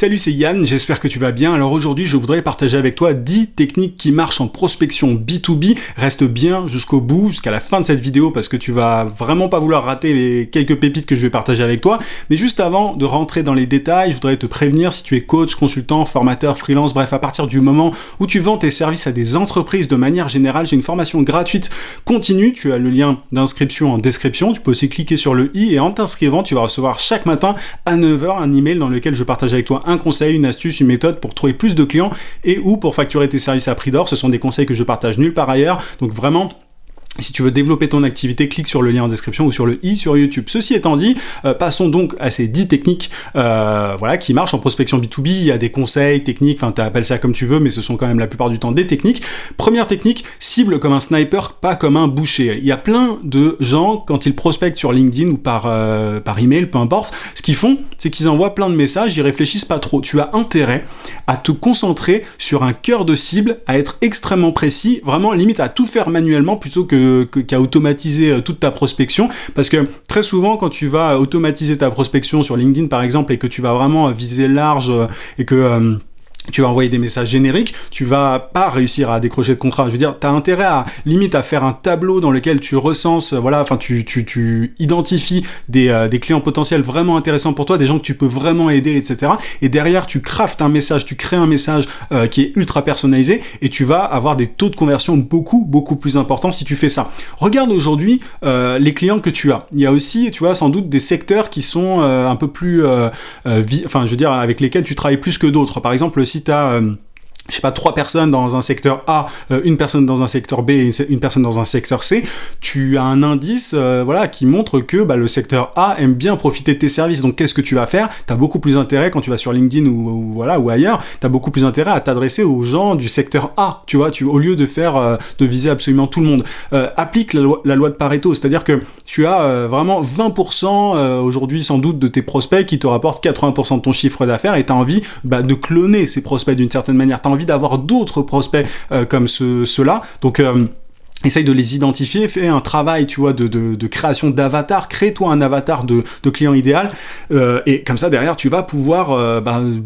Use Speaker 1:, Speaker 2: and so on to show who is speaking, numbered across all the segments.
Speaker 1: Salut, c'est Yann, j'espère que tu vas bien. Alors aujourd'hui, je voudrais partager avec toi 10 techniques qui marchent en prospection B2B. Reste bien jusqu'au bout, jusqu'à la fin de cette vidéo, parce que tu vas vraiment pas vouloir rater les quelques pépites que je vais partager avec toi. Mais juste avant de rentrer dans les détails, je voudrais te prévenir si tu es coach, consultant, formateur, freelance, bref, à partir du moment où tu vends tes services à des entreprises de manière générale, j'ai une formation gratuite continue. Tu as le lien d'inscription en description. Tu peux aussi cliquer sur le i et en t'inscrivant, tu vas recevoir chaque matin à 9h un email dans lequel je partage avec toi un conseil, une astuce, une méthode pour trouver plus de clients et ou pour facturer tes services à prix d'or. Ce sont des conseils que je partage nulle part ailleurs. Donc vraiment, si tu veux développer ton activité, clique sur le lien en description ou sur le i sur YouTube. Ceci étant dit, passons donc à ces 10 techniques qui marchent en prospection B2B. Il y a des conseils, techniques, enfin tu appelles ça comme tu veux, mais ce sont quand même la plupart du temps des techniques. Première technique, cible comme un sniper, pas comme un boucher. Il y a plein de gens, quand ils prospectent sur LinkedIn ou par email, peu importe, ce qu'ils font, c'est qu'ils envoient plein de messages, ils réfléchissent pas trop. Tu as intérêt à te concentrer sur un cœur de cible, à être extrêmement précis, vraiment limite à tout faire manuellement plutôt qu'à automatiser toute ta prospection, parce que très souvent quand tu vas automatiser ta prospection sur LinkedIn par exemple et que tu vas vraiment viser large et que tu vas envoyer des messages génériques, tu vas pas réussir à décrocher de contrat. Je veux dire, tu as intérêt à limite à faire un tableau dans lequel tu recenses, tu identifies des clients potentiels vraiment intéressants pour toi, des gens que tu peux vraiment aider, etc. Et derrière, tu craftes un message, tu crées un message qui est ultra personnalisé et tu vas avoir des taux de conversion beaucoup plus importants si tu fais ça. Regarde aujourd'hui les clients que tu as. Il y a aussi, tu vois, sans doute des secteurs qui sont un peu plus, avec lesquels tu travailles plus que d'autres. Par exemple, si tu as 3 personnes dans un secteur A, une personne dans un secteur B et une personne dans un secteur C, tu as un indice qui montre que le secteur A aime bien profiter de tes services. Donc qu'est-ce que tu vas faire ? Tu as beaucoup plus intérêt quand tu vas sur LinkedIn ou ailleurs, tu as beaucoup plus intérêt à t'adresser aux gens du secteur A, tu vois, au lieu de viser absolument tout le monde. Applique la loi de Pareto, c'est-à-dire que tu as vraiment 20% aujourd'hui sans doute de tes prospects qui te rapportent 80% de ton chiffre d'affaires et tu as envie de cloner ces prospects d'une certaine manière. Tu as envie d'avoir d'autres prospects comme ceux-là. Donc, essaye de les identifier, fais un travail, tu vois, de création d'avatar, crée-toi un avatar de client idéal, et comme ça, derrière, tu vas pouvoir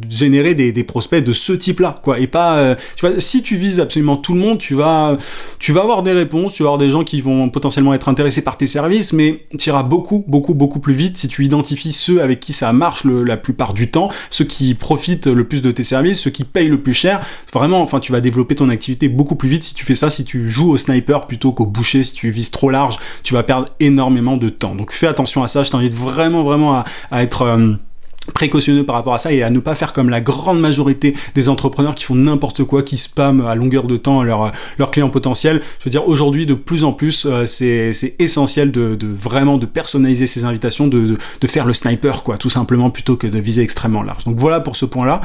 Speaker 1: générer des prospects de ce type-là, quoi, et pas, tu vois, si tu vises absolument tout le monde, tu vas avoir des réponses, tu vas avoir des gens qui vont potentiellement être intéressés par tes services, mais tu iras beaucoup plus vite si tu identifies ceux avec qui ça marche la plupart du temps, ceux qui profitent le plus de tes services, ceux qui payent le plus cher. Vraiment, enfin, tu vas développer ton activité beaucoup plus vite si tu fais ça, si tu joues au sniper plutôt qu'au boucher. Si tu vises trop large, tu vas perdre énormément de temps. Donc fais attention à ça, je t'invite vraiment à être précautionneux par rapport à ça et à ne pas faire comme la grande majorité des entrepreneurs qui font n'importe quoi, qui spamment à longueur de temps leurs clients potentiels. Je veux dire, aujourd'hui, de plus en plus, c'est essentiel de vraiment de personnaliser ces invitations, de faire le sniper, quoi, tout simplement, plutôt que de viser extrêmement large. Donc voilà pour ce point-là.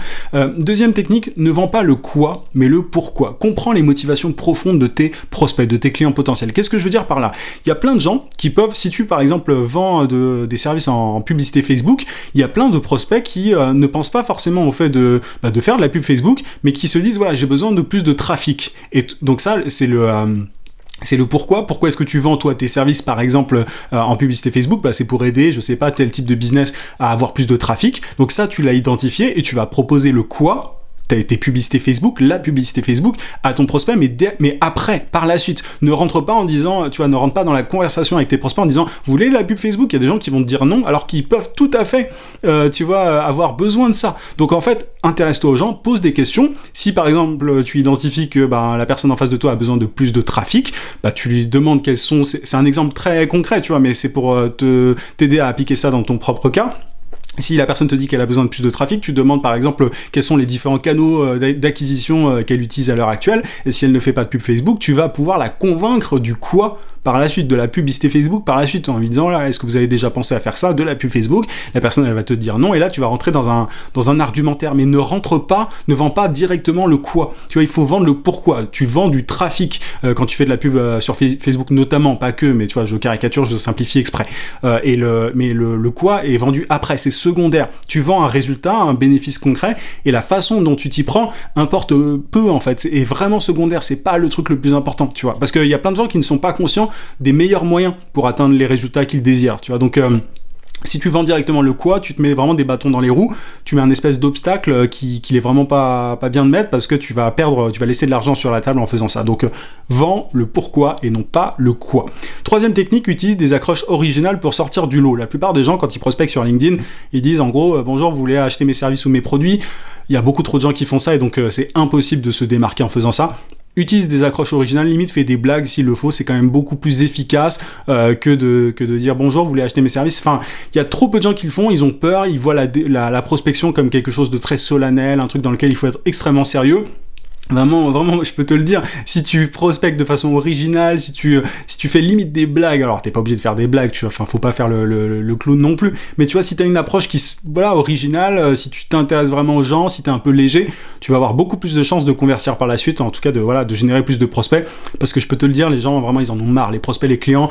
Speaker 1: Deuxième technique, ne vends pas le quoi, mais le pourquoi. Comprends les motivations profondes de tes prospects, de tes clients potentiels. Qu'est-ce que je veux dire par là ? Il y a plein de gens qui peuvent, si tu, par exemple, vends des services en publicité Facebook, il y a plein de prospects qui ne pensent pas forcément au fait de faire de la pub Facebook, mais qui se disent, voilà, j'ai besoin de plus de trafic. Et donc ça, c'est le pourquoi. Pourquoi est-ce que tu vends, toi, tes services, par exemple, en publicité Facebook ? C'est pour aider, je sais pas, tel type de business à avoir plus de trafic. Donc ça, tu l'as identifié et tu vas proposer le quoi, tes publicités Facebook, la publicité Facebook à ton prospect, mais après, par la suite. Ne rentre pas en disant, tu vois, ne rentre pas dans la conversation avec tes prospects en disant, vous voulez la pub Facebook ? Il y a des gens qui vont te dire non, alors qu'ils peuvent tout à fait, avoir besoin de ça. Donc en fait, intéresse-toi aux gens, pose des questions. Si par exemple, tu identifies que la personne en face de toi a besoin de plus de trafic, tu lui demandes quels sont, c'est un exemple très concret, tu vois, mais c'est pour t'aider à appliquer ça dans ton propre cas. Si la personne te dit qu'elle a besoin de plus de trafic, tu demandes par exemple quels sont les différents canaux d'acquisition qu'elle utilise à l'heure actuelle, et si elle ne fait pas de pub Facebook, tu vas pouvoir la convaincre du quoi par la suite, de la publicité Facebook par la suite, en lui disant, là, est-ce que vous avez déjà pensé à faire ça, de la pub Facebook ? La personne, elle va te dire non, et là, tu vas rentrer dans un argumentaire, mais ne vends pas directement le quoi. Tu vois, il faut vendre le pourquoi. Tu vends du trafic quand tu fais de la pub sur Facebook, notamment, pas que, mais tu vois, je caricature, je simplifie exprès. Mais le quoi est vendu après, c'est secondaire. Tu vends un résultat, un bénéfice concret, et la façon dont tu t'y prends importe peu, en fait. C'est vraiment secondaire, c'est pas le truc le plus important, tu vois. Parce qu'il y a plein de gens qui ne sont pas conscients des meilleurs moyens pour atteindre les résultats qu'ils désirent, tu vois. Donc Si tu vends directement le quoi, tu te mets vraiment des bâtons dans les roues, tu mets un espèce d'obstacle qui est vraiment pas bien de mettre parce que tu vas laisser de l'argent sur la table en faisant ça. Donc vends le pourquoi et non pas le quoi. Troisième technique, utilise des accroches originales pour sortir du lot. La plupart des gens, quand ils prospectent sur LinkedIn, ils disent en gros bonjour, vous voulez acheter mes services ou mes produits. Il y a beaucoup trop de gens qui font ça et donc c'est impossible de se démarquer en faisant ça. Utilise des accroches originales, limite fais des blagues s'il le faut, c'est quand même beaucoup plus efficace que de dire bonjour, vous voulez acheter mes services. Enfin, il y a trop peu de gens qui le font, ils ont peur, ils voient la prospection comme quelque chose de très solennel, un truc dans lequel il faut être extrêmement sérieux. Vraiment, je peux te le dire, si tu prospectes de façon originale, si tu fais limite des blagues, alors t'es pas obligé de faire des blagues, faut pas faire le clown non plus, mais tu vois, si t'as une approche originale, si tu t'intéresses vraiment aux gens, si t'es un peu léger, tu vas avoir beaucoup plus de chances de convertir par la suite, en tout cas de générer plus de prospects, parce que je peux te le dire, les gens, vraiment, ils en ont marre, les prospects, les clients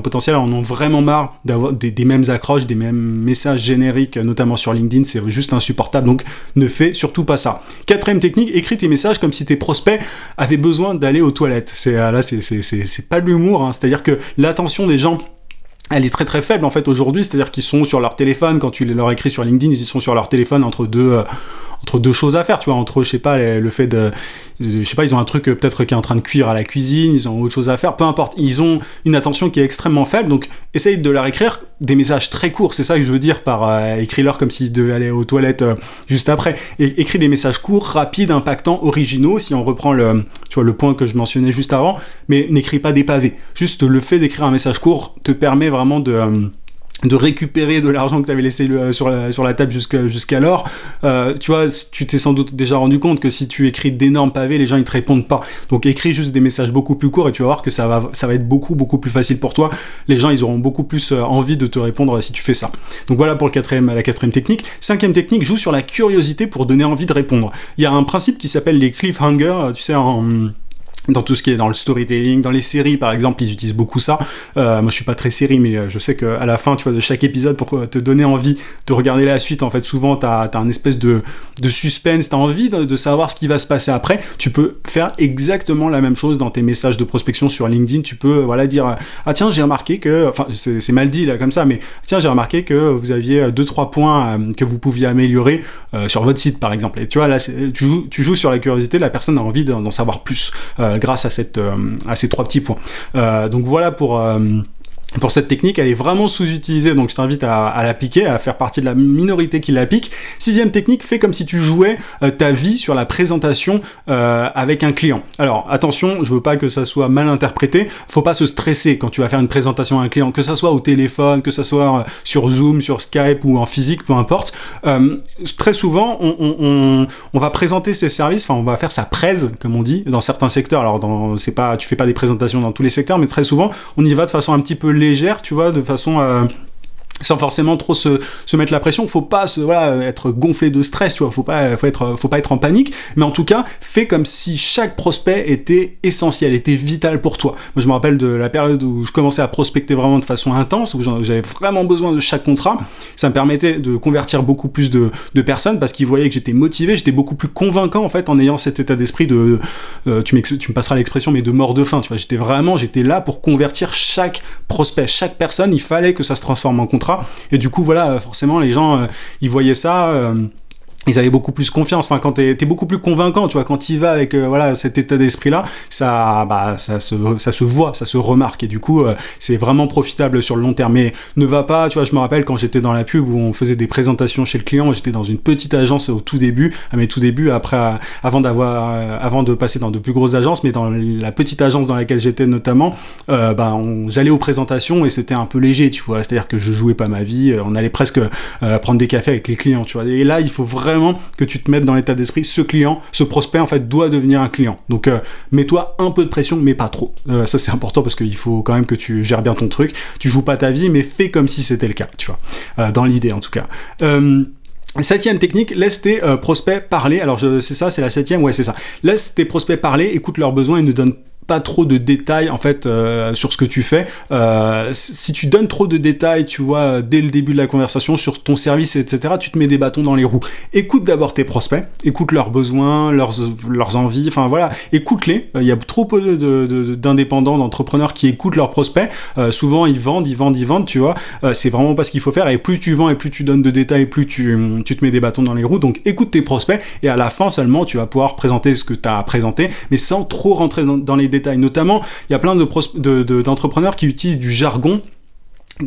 Speaker 1: potentiels en ont vraiment marre d'avoir des mêmes accroches, des mêmes messages génériques, notamment sur LinkedIn, c'est juste insupportable, donc ne fais surtout pas ça. Quatrième technique, écris tes messages comme si tes prospects avaient besoin d'aller aux toilettes. C'est pas de l'humour, hein. C'est-à-dire que l'attention des gens, elle est très très faible en fait aujourd'hui, c'est-à-dire qu'ils sont sur leur téléphone, quand tu leur écris sur LinkedIn, ils sont sur leur téléphone entre deux choses à faire, tu vois, entre, je sais pas, le fait je sais pas, ils ont un truc peut-être qui est en train de cuire à la cuisine, ils ont autre chose à faire, peu importe, ils ont une attention qui est extrêmement faible, donc essaye de leur écrire des messages très courts, c'est ça que je veux dire par écris-leur comme s'ils devaient aller aux toilettes juste après, et écris des messages courts, rapides, impactants, originaux, si on reprend le point que je mentionnais juste avant, mais n'écris pas des pavés, juste le fait d'écrire un message court te permet vraiment de récupérer de l'argent que tu avais laissé sur la table jusqu'alors. Tu vois, tu t'es sans doute déjà rendu compte que si tu écris d'énormes pavés, les gens ils te répondent pas. Donc écris juste des messages beaucoup plus courts et tu vas voir que ça va être beaucoup beaucoup plus facile pour toi. Les gens ils auront beaucoup plus envie de te répondre si tu fais ça. Donc voilà pour la quatrième technique. Cinquième technique, joue sur la curiosité pour donner envie de répondre. Il y a un principe qui s'appelle les cliffhangers, tu sais, dans tout ce qui est dans le storytelling, dans les séries par exemple, ils utilisent beaucoup ça. Moi je suis pas très série, mais je sais qu'à la fin, tu vois, de chaque épisode, pour te donner envie de regarder la suite, en fait, souvent t'as un espèce de suspense, t'as envie de savoir ce qui va se passer après. Tu peux faire exactement la même chose dans tes messages de prospection sur LinkedIn. Tu peux dire ah tiens, j'ai remarqué que, enfin c'est mal dit là comme ça, mais tiens, j'ai remarqué que vous aviez 2-3 points que vous pouviez améliorer sur votre site par exemple. Et tu vois là, tu joues sur la curiosité, la personne a envie d'en savoir plus. Grâce à ces 3 petits points. Donc voilà pour cette technique, elle est vraiment sous-utilisée, donc je t'invite à l'appliquer, à faire partie de la minorité qui l'applique. Sixième technique, fais comme si tu jouais ta vie sur la présentation avec un client. Alors attention, je veux pas que ça soit mal interprété, faut pas se stresser quand tu vas faire une présentation à un client, que ça soit au téléphone, que ça soit sur Zoom, sur Skype ou en physique, peu importe. Très souvent, on va présenter ses services, enfin on va faire sa presse, comme on dit, dans certains secteurs. Alors tu fais pas des présentations dans tous les secteurs, mais très souvent, on y va de façon un petit peu légère, tu vois, de façon sans forcément trop se mettre la pression. Faut pas être gonflé de stress, tu vois, faut pas être en panique, mais en tout cas fais comme si chaque prospect était essentiel, était vital pour toi. Moi je me rappelle de la période où je commençais à prospecter vraiment de façon intense, où j'avais vraiment besoin de chaque contrat. Ça me permettait de convertir beaucoup plus de personnes parce qu'ils voyaient que j'étais motivé, j'étais beaucoup plus convaincant en fait en ayant cet état d'esprit de tu me passeras l'expression, mais de mort de faim, tu vois. J'étais là pour convertir chaque prospect, chaque personne. Il fallait que ça se transforme en contrat. Et du coup, voilà, forcément, les gens, ils voyaient ça. Ils avaient beaucoup plus confiance. Enfin, quand t'es beaucoup plus convaincant, tu vois, quand il va avec cet état d'esprit-là, ça se voit, ça se remarque. Et du coup, c'est vraiment profitable sur le long terme. Mais ne va pas, tu vois, je me rappelle quand j'étais dans la pub où on faisait des présentations chez le client, j'étais dans une petite agence au tout début, à mes tout débuts, après, avant de passer dans de plus grosses agences, mais dans la petite agence dans laquelle j'étais notamment, j'allais aux présentations et c'était un peu léger, tu vois. C'est-à-dire que je jouais pas ma vie, on allait presque prendre des cafés avec les clients, tu vois. Et là, il faut vraiment que tu te mettes dans l'état d'esprit, ce prospect en fait doit devenir un client. Donc mets-toi un peu de pression, mais pas trop. Ça c'est important parce qu'il faut quand même que tu gères bien ton truc. Tu joues pas ta vie, mais fais comme si c'était le cas, tu vois. Dans l'idée en tout cas. Septième technique, laisse tes prospects parler. Alors c'est la septième, ouais c'est ça. Laisse tes prospects parler, écoute leurs besoins et ne donne pas trop de détails en fait sur ce que tu fais. Si tu donnes trop de détails, tu vois, dès le début de la conversation sur ton service, etc., tu te mets des bâtons dans les roues. Écoute d'abord tes prospects, écoute leurs besoins, leurs envies, enfin voilà, écoute-les. Il y a trop peu d'indépendants, d'entrepreneurs qui écoutent leurs prospects. Souvent ils vendent, tu vois. C'est vraiment pas ce qu'il faut faire, et plus tu vends et plus tu donnes de détails, plus tu te mets des bâtons dans les roues. Donc écoute tes prospects, et à la fin seulement tu vas pouvoir présenter ce que tu as à présenter, mais sans trop rentrer dans les détails. Notamment, il y a plein d'entrepreneurs qui utilisent du jargon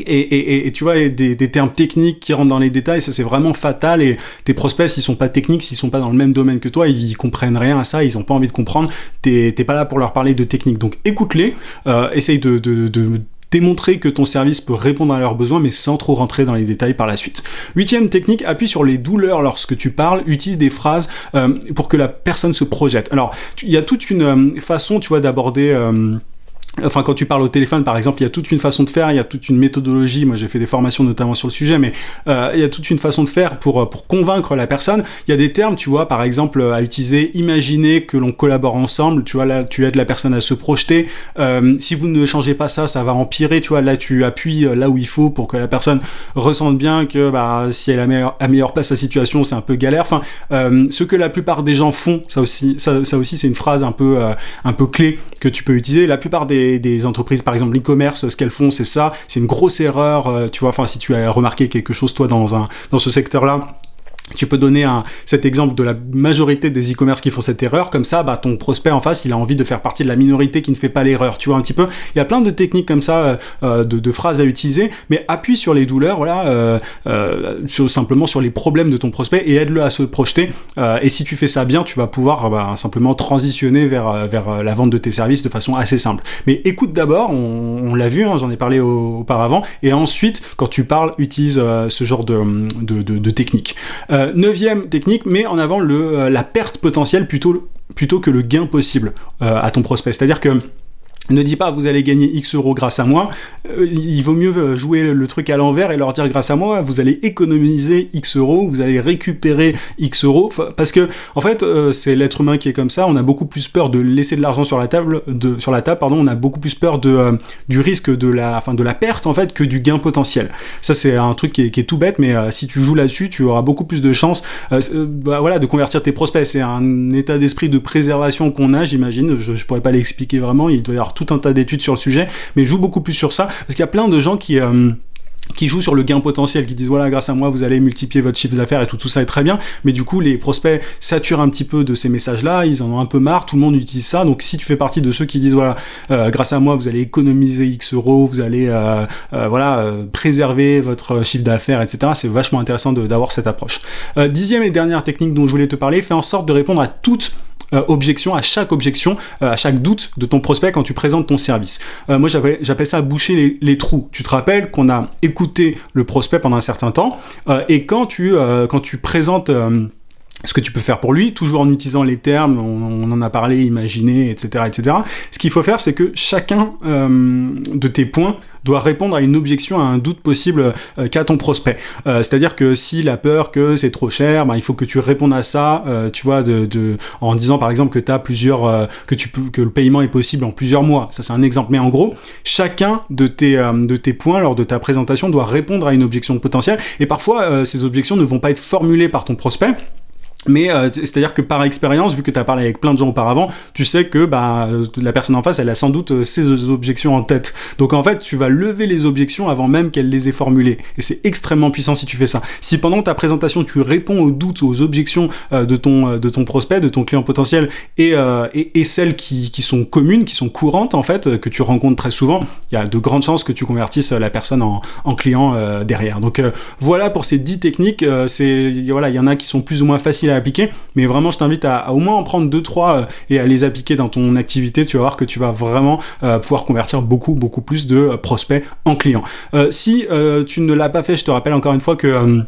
Speaker 1: et tu vois, des termes techniques qui rentrent dans les détails. Ça c'est vraiment fatal, et tes prospects, s'ils sont pas techniques, s'ils sont pas dans le même domaine que toi, ils comprennent rien à ça, ils ont pas envie de comprendre. T'es pas là pour leur parler de technique, donc écoute-les, essaye de démontrer que ton service peut répondre à leurs besoins, mais sans trop rentrer dans les détails par la suite. 8e technique, appuie sur les douleurs lorsque tu parles, utilise des phrases pour que la personne se projette. Alors, il y a toute une façon, tu vois, d'aborder... Enfin, quand tu parles au téléphone, par exemple, il y a toute une façon de faire, il y a toute une méthodologie. Moi, j'ai fait des formations notamment sur le sujet, mais il y a toute une façon de faire pour convaincre la personne. Il y a des termes, tu vois, par exemple, à utiliser. Imaginer que l'on collabore ensemble. Tu vois, là, tu aides la personne à se projeter. Si vous ne changez pas ça, ça va empirer. Tu vois, là, tu appuies là où il faut pour que la personne ressente bien que, si elle améliore pas sa situation, c'est un peu galère. Enfin, ce que la plupart des gens font, ça aussi, c'est une phrase un peu clé que tu peux utiliser. La plupart des entreprises, par exemple l'e-commerce, ce qu'elles font, c'est ça, c'est une grosse erreur, tu vois, enfin si tu as remarqué quelque chose toi dans ce secteur-là, tu peux donner cet exemple de la majorité des e-commerce qui font cette erreur. Comme ça, ton prospect en face, il a envie de faire partie de la minorité qui ne fait pas l'erreur. Tu vois un petit peu. Il y a plein de techniques comme ça, de phrases à utiliser, mais appuie sur les douleurs, voilà, simplement sur les problèmes de ton prospect, et aide-le à se projeter. Et si tu fais ça bien, tu vas pouvoir simplement transitionner vers la vente de tes services de façon assez simple. Mais écoute d'abord, on l'a vu, j'en ai parlé auparavant, et ensuite, quand tu parles, utilise ce genre de technique. 9e technique, mets en avant la perte potentielle plutôt que le gain possible à ton prospect. C'est-à-dire que ne dis pas vous allez gagner X euros grâce à moi, il vaut mieux jouer le truc à l'envers et leur dire grâce à moi vous allez économiser X euros, vous allez récupérer X euros, parce que en fait c'est l'être humain qui est comme ça, on a beaucoup plus peur de laisser de l'argent sur la table, on a beaucoup plus peur du risque de la perte en fait que du gain potentiel. Ça c'est un truc qui est tout bête, mais si tu joues là-dessus, tu auras beaucoup plus de chances de convertir tes prospects. C'est un état d'esprit de préservation qu'on a, j'imagine, je pourrais pas l'expliquer vraiment, il doit y avoir tout un tas d'études sur le sujet, mais joue beaucoup plus sur ça, parce qu'il y a plein de gens qui jouent sur le gain potentiel, qui disent voilà, grâce à moi vous allez multiplier votre chiffre d'affaires et tout ça est très bien, mais du coup les prospects saturent un petit peu de ces messages-là, ils en ont un peu marre, tout le monde utilise ça. Donc si tu fais partie de ceux qui disent voilà, grâce à moi vous allez économiser X euros, vous allez préserver votre chiffre d'affaires, etc., c'est vachement intéressant d'avoir cette approche. 10e et dernière technique dont je voulais te parler, fais en sorte de répondre à toute à chaque objection, à chaque doute de ton prospect quand tu présentes ton service. Moi j'appelle ça boucher les trous. Tu te rappelles qu'on a écouté le prospect pendant un certain temps, et quand tu présentes ce que tu peux faire pour lui, toujours en utilisant les termes, on en a parlé, imaginer, etc., etc. Ce qu'il faut faire, c'est que chacun de tes points doit répondre à une objection, à un doute possible qu'a ton prospect. C'est-à-dire que s'il a peur que c'est trop cher, il faut que tu répondes à ça, tu vois, en disant par exemple que t'as que le paiement est possible en plusieurs mois. Ça c'est un exemple. Mais en gros, chacun de tes points lors de ta présentation doit répondre à une objection potentielle. Et parfois, ces objections ne vont pas être formulées par ton prospect. Mais c'est-à-dire que par expérience, vu que tu as parlé avec plein de gens auparavant, tu sais que la personne en face, elle a sans doute ses objections en tête. Donc en fait, tu vas lever les objections avant même qu'elle les ait formulées. Et c'est extrêmement puissant si tu fais ça. Si pendant ta présentation, tu réponds aux doutes, aux objections de ton prospect, de ton client potentiel, et celles qui sont communes, qui sont courantes en fait, que tu rencontres très souvent, il y a de grandes chances que tu convertisses la personne en client derrière. Donc voilà pour ces 10 techniques. Il y en a qui sont plus ou moins faciles à appliquer, mais vraiment je t'invite à au moins en prendre 2-3 et à les appliquer dans ton activité. Tu vas voir que tu vas vraiment pouvoir convertir beaucoup plus de prospects en clients. Si tu ne l'as pas fait, je te rappelle encore une fois que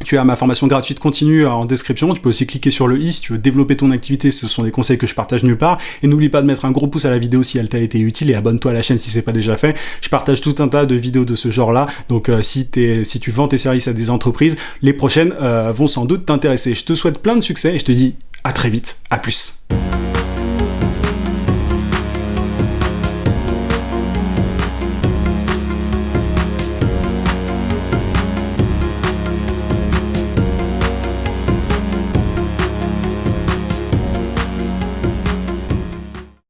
Speaker 1: tu as ma formation gratuite continue en description. Tu peux aussi cliquer sur le i si tu veux développer ton activité. Ce sont des conseils que je partage nulle part. Et n'oublie pas de mettre un gros pouce à la vidéo si elle t'a été utile, et abonne-toi à la chaîne si c'est pas déjà fait. Je partage tout un tas de vidéos de ce genre-là. Donc si tu vends tes services à des entreprises, les prochaines vont sans doute t'intéresser. Je te souhaite plein de succès et je te dis à très vite. À plus.